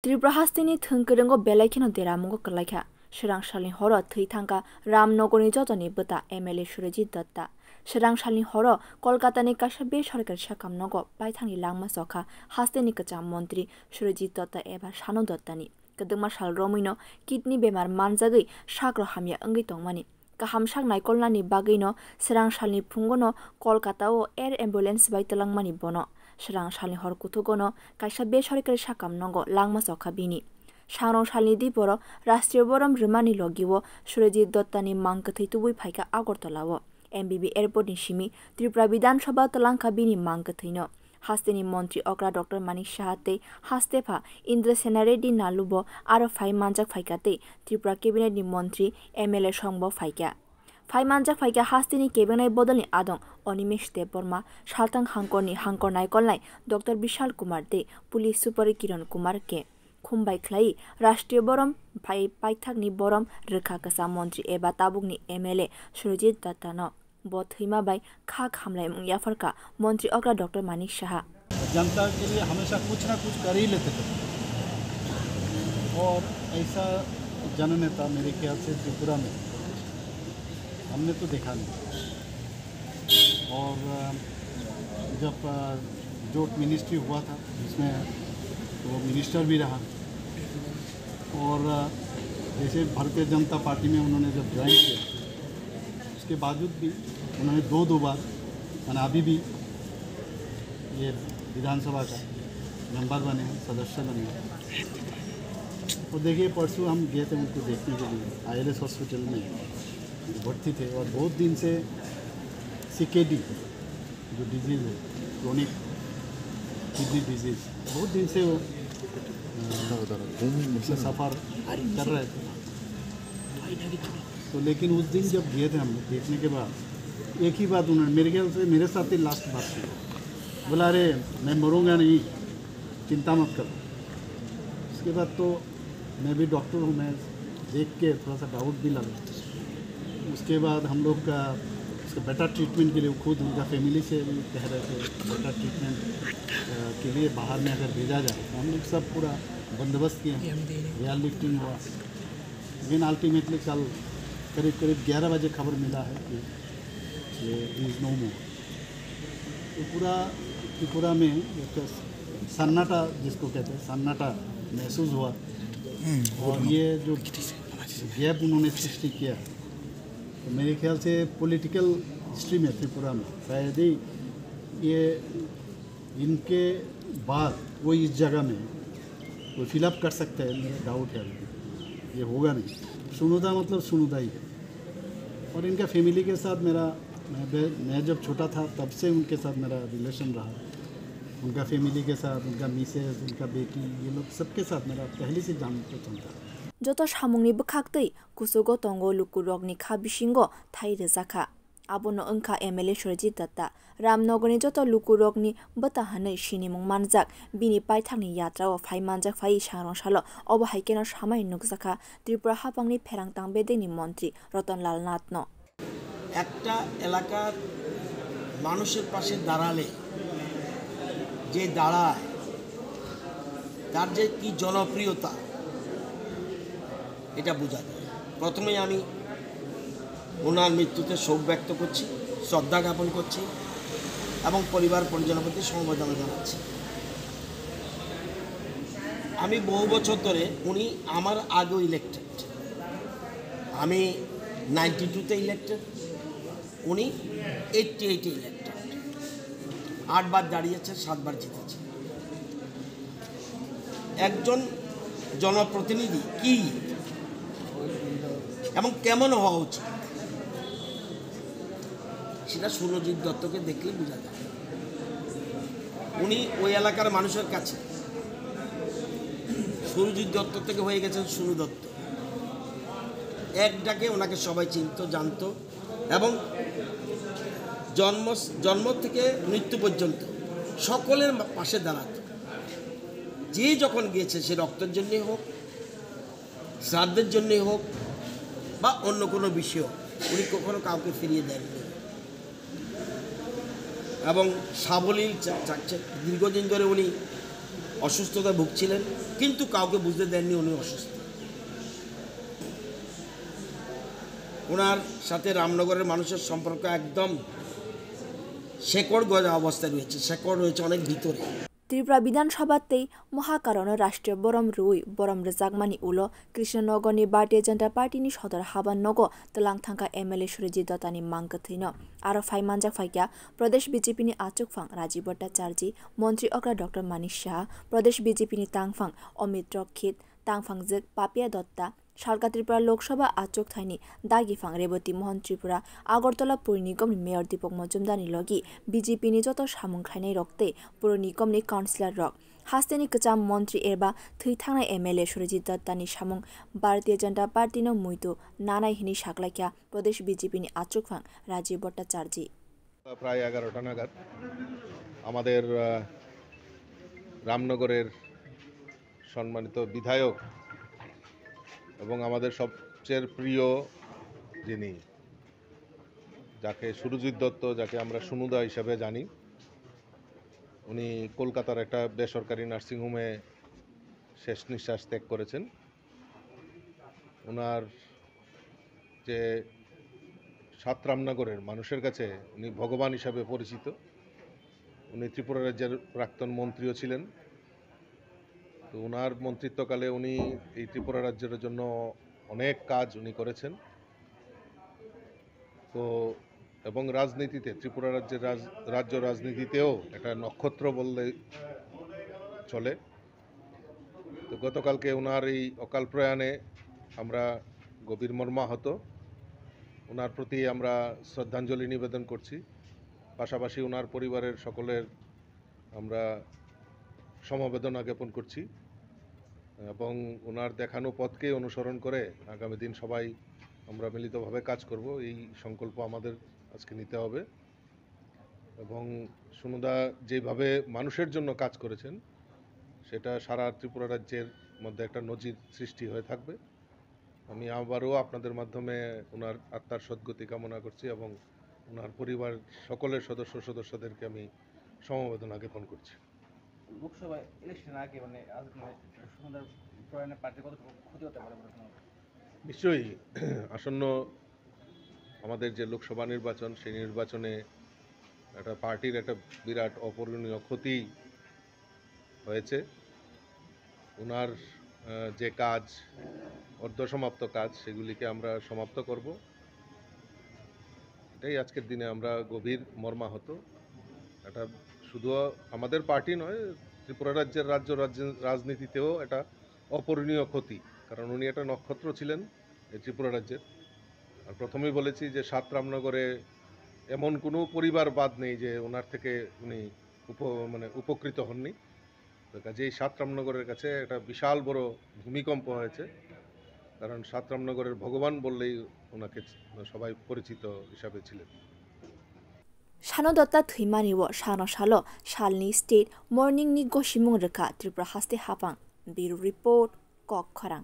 Tripura hastini thungkerengo belaikino deramungo kalaikha. Sherang shalin horo thangka Ramnogorni jotoni bota MLA Surajit Datta. Sherang shalin horo Kolkatani kasabe sorkar sakamnogo paithangni langma sokha hastini kacham mantri Surajit Datta eba Shanu Dattani. Kaduma shal romino kidney bemar manjagui sakro hamya angai tongmani. Kaham saknai kolnani bagino Sherang shalni phungono Kolkata o air ambulance bai talangmani bono. Sherang shalni hor kutugono kaisa besorkari sakamnogo langma sokha bini. Shangrong shalni diporo Rashtriya Borom Rimani logiwo Surajit Dattani mangkathai tubui phaika Agartalawo. MBB airport ni shimi Tripura Vidhan Sabha talangka bini mangkathaino. Hasteni Mantri Okra Dr. Manik Shahate Hastefa Indra Sena Reddy Nalubo aro phai manjak phaikate Tripura Cabinet ni Mantri MLA Songbo phaika. Phai manjak phaika hasteni cabinet bodolni adong Animesh Deborma Shaltang Hangkorni Hangkor Naikolnai Dr. Bishal Kumar de Police Super Kiran Kumar ke Khumbai Khlai Rashtriya Borom Phai Paithakni Borom Rekha Kasa Mantri eba tabukni MLA Surajit Datta no बोथीमा बाई खाक हमलाई मुंगिया फरका मंत्री Agra doctor Manik Shah जनता के लिए हमेशा कुछ ना कुछ कर ही लेते थे और ऐसा जननेता मेरे ख्याल से त्रिपुरा में हमने तो देखा नहीं। और जब जोट मिनिस्ट्री हुआ था जिसमें वो मिनिस्टर भी रहा और जैसे भारतीय जनता पार्टी में उन्होंने जब ज्वाइन किया के बावजूद भी उन्होंने दो बार मैंने अभी भी ये विधानसभा का मेंबर बने हैं, सदस्य बने हैं। और देखिए परसों हम गए थे उनको देखने के लिए ILS हॉस्पिटल में भर्ती थे और बहुत दिन से CKD जो डिजीज़ है क्रोनिक किडनी डिजीज़ बहुत दिन से वो सफ़र कर रहे थे। तो लेकिन उस दिन जब गए थे हम देखने के बाद एक ही बात उन्होंने मेरे ख्याल से मेरे साथ ही लास्ट बात की, बोला अरे मैं मरूंगा नहीं, चिंता मत करो। उसके बाद तो मैं भी डॉक्टर हूँ, मैं देख के थोड़ा सा डाउट भी लगा। उसके बाद हम लोग का उसका बेटर ट्रीटमेंट के लिए खुद उनका फैमिली से भी कह रहे थे बेटर ट्रीटमेंट के लिए बाहर में अगर भेजा जाए तो हम लोग सब पूरा बंदोबस्त किए, एयर लिफ्टिंग हुआ। लेकिन अल्टीमेटली कल करीब 11 बजे खबर मिला है कि ये इज़ नो मोर। तो पूरा त्रिपुरा में एक सन्नाटा जिसको कहते हैं सन्नाटा महसूस हुआ। और ये जो गैप उन्होंने सृष्टि किया तो मेरे ख्याल से पॉलिटिकल हिस्ट्री में त्रिपुरा में शायद ही ये इनके बाद वो इस जगह में वो फिलअप कर सकते हैं। मेरा डाउट है ये होगा नहीं। सुनुदा मतलब सुनुदा ही है। और इनका फैमिली के साथ मैं जब छोटा था तब से उनके साथ मेरा रिलेशन रहा। उनका फैमिली के साथ उनका मिसेस उनका बेटी ये लोग सबके साथ मेरा पहले से जान पहचान था। जतो सामुंगनि बखाक्तै कुसुगो तंगो लुकुरगनि खाबिसिंगो Thai रेजाखा आबोनो अंखा MLA Surajit Datta Ramnogorni joto lukurokni batahanai sinimung manjak bini paithakni yatrao phai manjak phai sangrong salo obo haikeno samai nukjaka Tripura hapangni pherangtang bedeni মন্ত্রী রতনলাল নাথনো একটা এলাকার মানুষের পাশে দাঁড়ালে যে দাঁড়ায় তার যে কি জনপ্রিয়তা এটা বোঝা যায়। প্রথমে আমি ওনার মৃত্যুতে শোক ব্যক্ত করছি, শ্রদ্ধা জ্ঞাপন করছি এবং পরিবার পরিজনের প্রতি সমবেদনা জানাচ্ছি। আমি বহু বছর ধরে উনি আমার আগেও ইলেক্টেড, আমি 92-তে ইলেক্টেড, উনি 88-এ ইলেক্টেড, 8 বার দাঁড়িয়েছে, 7 বার জিতেছে। একজন জনপ্রতিনিধি কি এবং কেমন হওয়া উচিত সেটা সুরজিৎ দত্তকে দেখলে বোঝা যায়। উনি ওই এলাকার মানুষের কাছে সুরজিৎ দত্ত থেকে হয়ে গেছেন সুনু দত্ত। এক ডাকে ওনাকে সবাই চিনত জানত এবং জন্ম থেকে মৃত্যু পর্যন্ত সকলের পাশে দাঁড়াত। যে যখন গিয়েছে সে রক্তের জন্যই হোক, শ্রাদ্ধের জন্যই হোক বা অন্য কোনো বিষয় উনি কখনো কাউকে ফিরিয়ে দেননি এবং সাবলীল দীর্ঘদিন ধরে উনি অসুস্থতায় ভুগছিলেন, কিন্তু কাউকে বুঝতে দেননি উনি অসুস্থ। ওনার সাথে রামনগরের মানুষের সম্পর্ক একদম শেকড় গজা অবস্থায় রয়েছে, শেকড় রয়েছে অনেক ভিতরে। ত্রিপুরা বিধানসভাতেই মহাকারণ রাষ্ট্রীয় বরম রুই বরম রেজাকমানি উলো কৃষ্ণনগরনি ভারতীय जनता पार्टीनि सदर हाबान नगो तलां थांका एमएलए सुरजित दत्तानि मांगकथैन आरो फाइमानजाक फाइक्या प्रदेश बीजेपीनि आचुकफां राजीव भट्टाचार्य मंत्री अग्रा डॉक्टर मानिक शाह प्रदेश बीजेपीनि तांगफां अमित रक्षित तांगफांजक पापिया दत्ता सालका त्रिपुरा लोकसभा आचुक थाइनि दागिफां रेवती मोहन त्रिपुरा आगरतला पुर निगम मेयर दीपक मजुमदारनि लगी बीजेपीनि जत सामुं खाइनाय रक्ते पुर निगमनि काउन्सिलर रक हास्तेनि कचाम मंत्री एरबा थैथांनाय एमएलए सुरजित दत्तानि सामुं भारतीय जनता पार्टीनो मुइतु नानाय हिनि साकलाइख्या प्रदेश बीजेपीनि आचुकफां राजीव भट्टाचार्य প্রায় 11টা নাগাদ আমাদের রামনগরের সম্মানিত বিধায়ক এবং আমাদের সবচেয়ে প্রিয় যিনি যাকে সুরজিৎ দত্ত, যাকে আমরা সুনুদা হিসাবে জানি, উনি কলকাতার একটা বেসরকারি নার্সিংহোমে শেষ নিঃশ্বাস ত্যাগ করেছেন। ওনার যে সাত রামনগরের মানুষের কাছে উনি ভগবান হিসাবে পরিচিত। উনি ত্রিপুরা রাজ্যের প্রাক্তন মন্ত্রীও ছিলেন। তো ওনার মন্ত্রিত্বকালে উনি এই ত্রিপুরা রাজ্যের জন্য অনেক কাজ উনি করেছেন। তো এবং রাজনীতিতে ত্রিপুরা রাজ্যের রাজ্য রাজনীতিতেও একটা নক্ষত্র বললে চলে। তো গতকালকে ওনার এই অকাল প্রয়াণে আমরা গভীর মর্মাহত। ওনার প্রতি আমরা শ্রদ্ধাঞ্জলি নিবেদন করছি। পাশাপাশি ওনার পরিবারের সকলের আমরা সমবেদনা জ্ঞাপন করছি এবং ওনার দেখানো পথকে অনুসরণ করে আগামী দিন সবাই আমরা মিলিতভাবে কাজ করব, এই সংকল্প আমাদের আজকে নিতে হবে। এবং সুনুদা যেভাবে মানুষের জন্য কাজ করেছেন সেটা সারা ত্রিপুরা রাজ্যের মধ্যে একটা নজির সৃষ্টি হয়ে থাকবে। আমি আবারও আপনাদের মাধ্যমে ওনার আত্মার সদ্গতি কামনা করছি এবং ওনার পরিবার সকলের সদস্যদেরকে আমি সমবেদনা জ্ঞাপন করছি। লোকসভা ইলেকশন আগে মানে সুন্দর প্রয়াণে পার্টি কতটুকু ক্ষতি হতে পারে? নিশ্চয়ই আসন্ন আমাদের যে লোকসভা নির্বাচন, সেই নির্বাচনে একটা পার্টির একটা বিরাট অপূরণীয় ক্ষতি হয়েছে। ওনার যে কাজ, অর্ধসমাপ্ত কাজ, সেগুলিকে আমরা সমাপ্ত করব, এটাই আজকের দিনে আমরা গভীর মর্মাহত। এটা শুধু আমাদের পার্টি নয়, ত্রিপুরা রাজ্যের রাজনীতিতেও এটা অপূরণীয় ক্ষতি, কারণ উনি একটা নক্ষত্র ছিলেন এই ত্রিপুরা রাজ্যের। আর প্রথমেই বলেছি যে সাত রামনগরে এমন কোনো পরিবার বাদ নেই যে ওনার থেকে উনি উপকৃত হননি। তো কাজেই সাত রামনগরের কাছে একটা বিশাল বড় ভূমিকম্প হয়েছে, কারণ সাত রামনগরের ভগবান বললেই ওনাকে সবাই পরিচিত হিসাবে ছিলেন। सानो दत्ता थैमानिव सानो सालो सालनि स्टेट मर्निंग नि गसिमुं रेखा त्रिपुरा हास्ते हापां बिरु रिपोर्ट कक खरां।